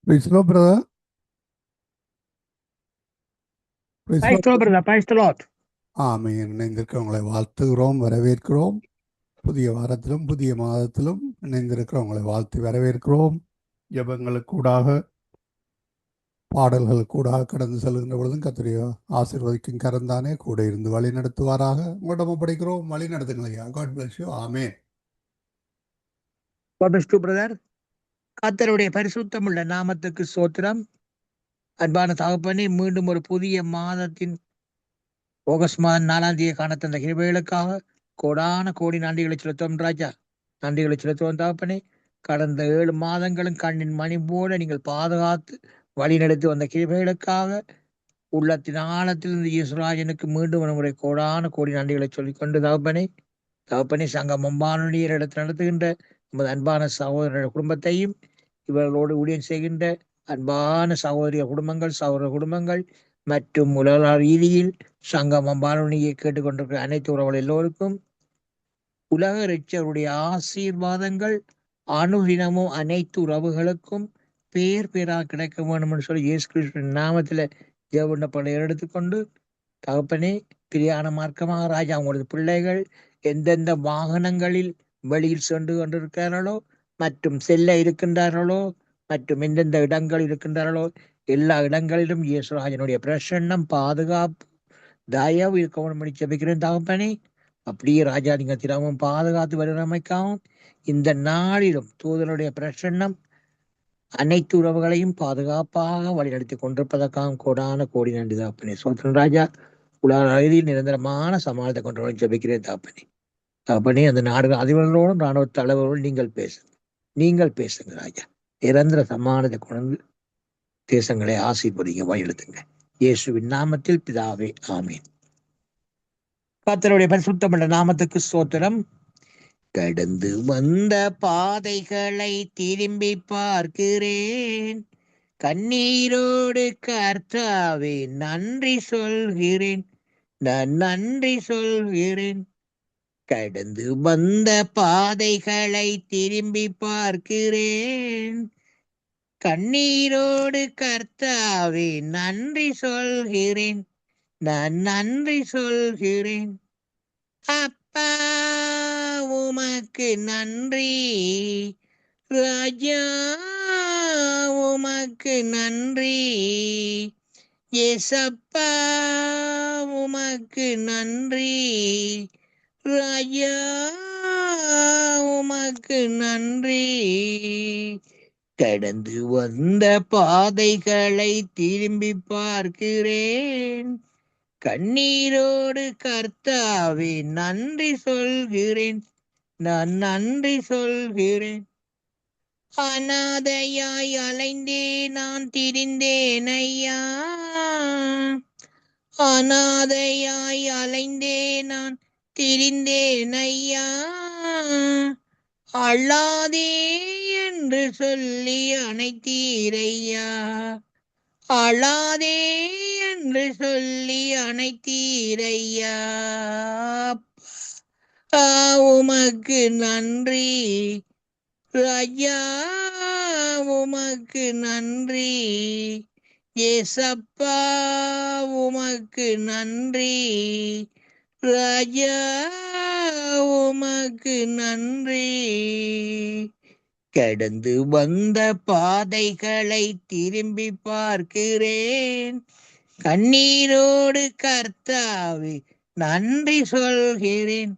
Praise the Lord, brother. Praise the Praise the Lord, Lord. brother. Praise the Lord. ஆமென். இணைந்திருக்கிறவங்களை வாழ்த்துகிறோம், வரவேற்கிறோம். புதிய வாரத்திலும் புதிய மாதத்திலும் இணைந்திருக்கிறவங்களை வாழ்த்து வரவேற்கிறோம். ஜெபங்களுக்கூடாக பாடல்களுக்கூடாக கடந்து செல்கின்ற பொழுதும் கர்த்தருடைய ஆசீர்வதிக்கும் கரந்தானே கூட இருந்து வழி நடத்துவாராக. உங்களிடம் ஒப்படைக்கிறோம், வழி நடத்துங்கள் ஐயா. God bless you. ஆமென். God bless you, brother. கர்த்தருடைய பரிசுத்தமுள்ள நாமத்துக்கு ஸ்தோத்திரம். அன்பான தகப்பனே, மீண்டும் ஒரு புதிய மாதத்தின் ஆகஸ்ட் மாதம் 4ஆம் தேதி காண தந்த கிருபைகளுக்காக கோடான கோடி நன்றிகளை செலுத்துவோம் ராஜா. நன்றிகளை செலுத்துவோம் தகப்பனே. கடந்த 7 மாதங்களும் கண்ணின் மணி போல நீங்கள் பாதுகாத்து வழிநடத்தி வந்த கிருபைகளுக்காக உள்ளத்தின் ஆழத்திலிருந்து இயேசுராஜனுக்கு மீண்டும் ஒரு முறை கோடான கோடி நன்றிகளை சொல்லிக்கொண்டு தகப்பனே சங்கம் மம்பானுடைய இடத்தில் நடத்துகின்ற நமது அன்பான சகோதரர் குடும்பத்தையும் இவர்களோடு ஊழியம் செய்கின்ற அன்பான சகோதரிய குடும்பங்கள் சகோதர குடும்பங்கள் மற்றும் உலக ரீதியில் சங்கம் மம்பானுடைய கேட்டுக்கொண்டிருக்கிற அனைத்து உறவுகள் எல்லோருக்கும் உலக இரட்சகருடைய ஆசீர்வாதங்கள் அனுதினமும் அனைத்து உறவுகளுக்கும் பேர் பேராக கிடைக்க வேண்டும் என்று சொல்லி இயேசு கிறிஸ்துவின் நாமத்தில் ஜெபப்பட எடுத்துக்கொண்டு தகப்பனே பிரியான மார்க்கமாக ராஜா உங்களது பிள்ளைகள் எந்தெந்த வாகனங்களில் வெளியில் சென்று கொண்டிருக்கிறார்களோ மற்றும் செல்ல இருக்கின்றார்களோ மற்றும் எந்தெந்த இடங்கள் இருக்கின்றார்களோ எல்லா இடங்களிலும் இயேசுராஜனுடைய பிரசன்னம் பாதுகாப்பு தயவு இருக்க வேண்டும் ஜெபிக்கிறேன் தகப்பனே. அப்படியே ராஜா நீங்க தினமும் பாதுகாத்து வடிவமைக்கவும் இந்த நாளிலும் தூதருடைய பிரசன்னம் அனைத்து உறவுகளையும் பாதுகாப்பாக வழிநடத்தி கொண்டிருப்பதற்காக கோடான கோடி நன்றி தாப்பனே. சோத்திரன் ராஜா உலக ரீதியில் நிரந்தரமான சமாளத்தை கொண்டு ஜெபிக்கிறேன் தாப்பனே. தாப்பனே அந்த நாடுகள் அதிபர்களோடும் ராணுவ தலைவர்களோடும் நீங்கள் பேசுங்க ராஜா. நிரந்தர சமாளத்தை கொண்டு தேசங்களை ஆசீர்வதிங்க வழிநடத்துங்க. இயேசுவின் நாமத்தில் பிதாவே ஆமீன். கர்த்தருடைய பரிசுத்தமுள்ள நாமத்துக்கு ஸ்தோத்திரம். கடந்து வந்த பாதைகளை திரும்பி பார்க்கிறேன், கண்ணீரோடு கர்த்தாவே நன்றி சொல்கிறேன், நான் நன்றி சொல்கிறேன். கடந்து வந்த பாதைகளை திரும்பி பார்க்கிறேன், கண்ணீரோடு கர்த்தாவே நன்றி சொல்கிறேன், நான் நன்றி சொல்கிறேன். அப்பா உமக்கு நன்றி, ராஜா உமக்கு நன்றி, ஏசப்பா உமக்கு நன்றி, ராஜா உமக்கு நன்றி. கடந்து வந்த பாதைகளை திரும்பி பார்க்கிறேன், கண்ணீரோடு கர்த்தாவே நன்றி சொல்கிறேன், நான் நன்றி சொல்கிறேன். அனாதையாய் அலைந்தே நான் திரிந்தேன் ஐயா, அனாதையாய் அலைந்தே நான் திரிந்தேன் ஐயா. அழாதே என்று சொல்லி அணைத்தீரையா, அழாதே என்று சொல்லி அணைத்தீரையா. உமக்கு நன்றி, ராஜா உமக்கு நன்றி, ஏசப்பா உமக்கு நன்றி, ராஜா உமக்கு நன்றி. கடந்து வந்த பாதைகளை திரும்பி பார்க்கிறேன், கண்ணீரோடு கர்த்தாவே நன்றி சொல்கிறேன்,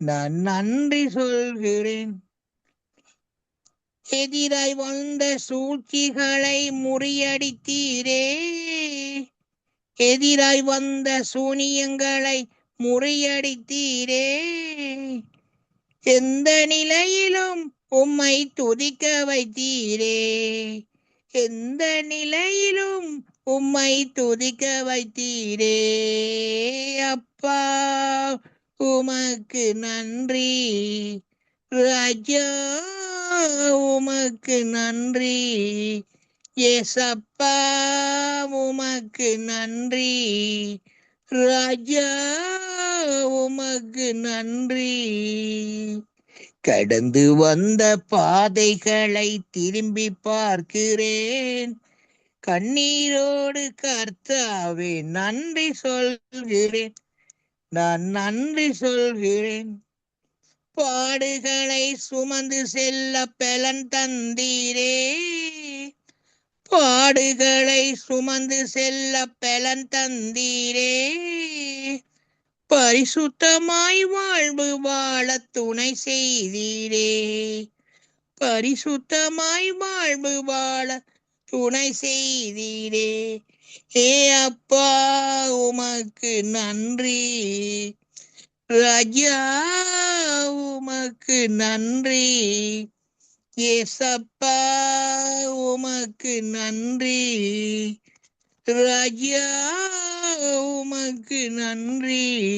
நான் நன்றி சொல்கிறேன். எதிராய் வந்த சூழ்ச்சிகளை முறியடித்தீரே, எதிராய் வந்த சூனியங்களை முறியடித்தீரே. எந்த நிலையிலும் உம்மை துதிக்க வைத்தீரே, எந்த நிலையிலும் உம்மை துதிக்க வைத்தீரே. அப்பா உமக்கு நன்றி, ராஜா உமக்கு நன்றி, ஏசப்பா உமக்கு நன்றி, ராஜா உமக்கு நன்றி. கடந்து வந்த பாதைகளை திரும்பி பார்க்கிறேன். கண்ணீரோடு கர்த்தாவே நன்றி சொல்கிறேன். நான் நன்றி சொல்கிறேன். பாடுகளை சுமந்து செல்ல பலன் தந்தீரே. பாடுகளை சுமந்து செல்ல பலன் தந்தீரே. பரிசுத்தமாய் வாழ்வு வாழ துணை செய்தீரே. பரிசுத்தமாய் வாழ்வு வாழ துணை செய்தீரே. ஏ அப்பா உமக்கு நன்றி. ராஜா உமக்கு நன்றி. ஏசப்பா உமக்கு நன்றி. ராஜா உமக்கு நன்றி.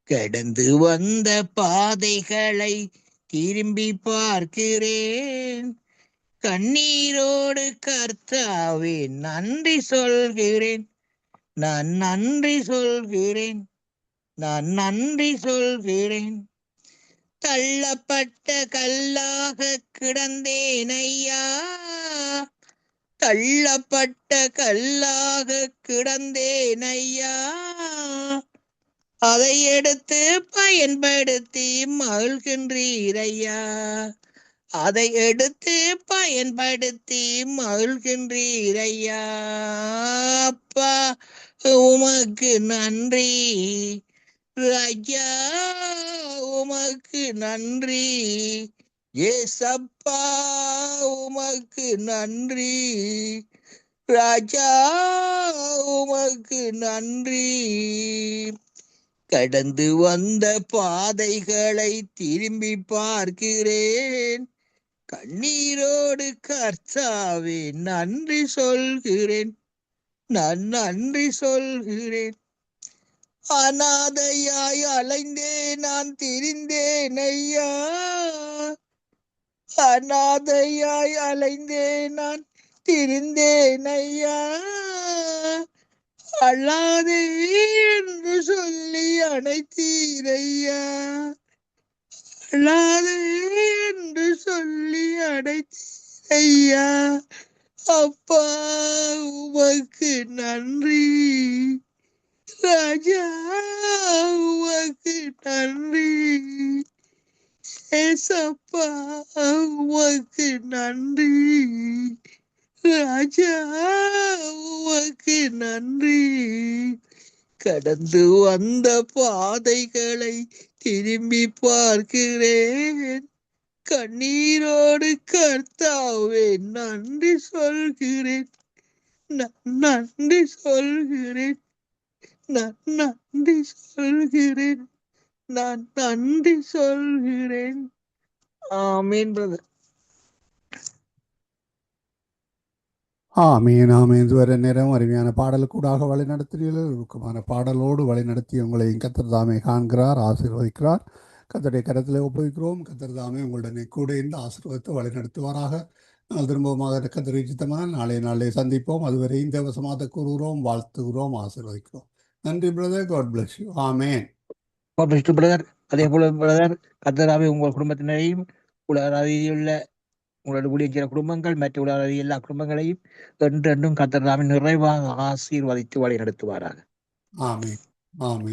கடந்து வந்த பாதைகளை திரும்பி பார்க்கிறேன். கண்ணீரோடு கர்த்தாவே நன்றி சொல்கிறேன். நான் நன்றி சொல்கிறேன். நான் நன்றி சொல்கிறேன். தள்ளப்பட்ட கல்லாக கிடந்தேன் ஐயா. தள்ளப்பட்ட கல்லாக கிடந்தேன் ஐயா. அதை எடுத்து பயன்படுத்தி மகிழ்கின்றீர் ஐயா. அதை எடுத்து பயன்படுத்தி மகிழ்கின்றீர் ஐயா. அப்பா உமக்கு நன்றி. ராஜா உமக்கு நன்றி. ஏசப்பா உமக்கு நன்றி. ராஜா உமக்கு நன்றி. கடந்து வந்த பாதைகளை திரும்பி பார்க்கிறேன். கண்ணீரோடு கர்த்தாவே நன்றி சொல்கிறேன். நான் நன்றி சொல்கிறேன். அநாதையாய் அலைந்தேன் நான் திரிந்தேன் ஐயா. அநாதையாய் அலைந்தேன் நான் திரிந்தேன் ஐயா. அழாதே என்று சொல்லி அணைத்தீர் ஐயா. அழாதே என்று சொல்லி அணைத்தீர் ஐயா. அப்பா உமக்கு நன்றி. ராஜா உமக்கு நன்றி. ஏசப்பா உமக்கு நன்றி. ராஜா உமக்கு நன்றி. கடந்து வந்த பாதைகளை திரும்பி பார்க்கிறேன். கண்ணீரோடு கர்த்தாவே நன்றி சொல்கிறேன். நன்றி சொல்கிறேன். நான் நன்றி சொல்கிறேன். நான் நன்றி சொல்கிறேன். ஆமீன் பிரதர். ஆமீன் ஆமீன். இதுவரை நேரம் அருமையான பாடலுக்கூடாக வழி நடத்தினீர்கள். உருக்கமான பாடலோடு வழி நடத்தி உங்களை கர்த்தர் தாமே காண்கிறார், ஆசீர்வதிக்கிறார். கர்த்தருடைய கரத்தில் ஒப்புவிக்கிறோம். கர்த்தர் தாமே உங்களுடனே கூட இருந்து ஆசீர்வதித்து வழி நடத்துவாராக. நாங்கள் திரும்பமாக கர்த்தர் உச்சித்தமான நாளை சந்திப்போம். அதுவரை இந்த வசமாக கூறுகிறோம், வாழ்த்துகிறோம், ஆசீர்வதிக்கிறோம். நன்றி பிரதர். God bless you. ஆமேன். பிரதர் அதே போல பிரதர் கர்த்தராவே உங்கள் குடும்பத்தினரையும் உலக ரீதியுள்ள உங்களோட ஊழியர் குடும்பங்கள் மற்ற உலக எல்லா குடும்பங்களையும் என்றென்றும் கர்த்தராவே நிறைவாக ஆசீர்வதித்து வழி நடத்துவாராக. ஆமீன் ஆமீன்.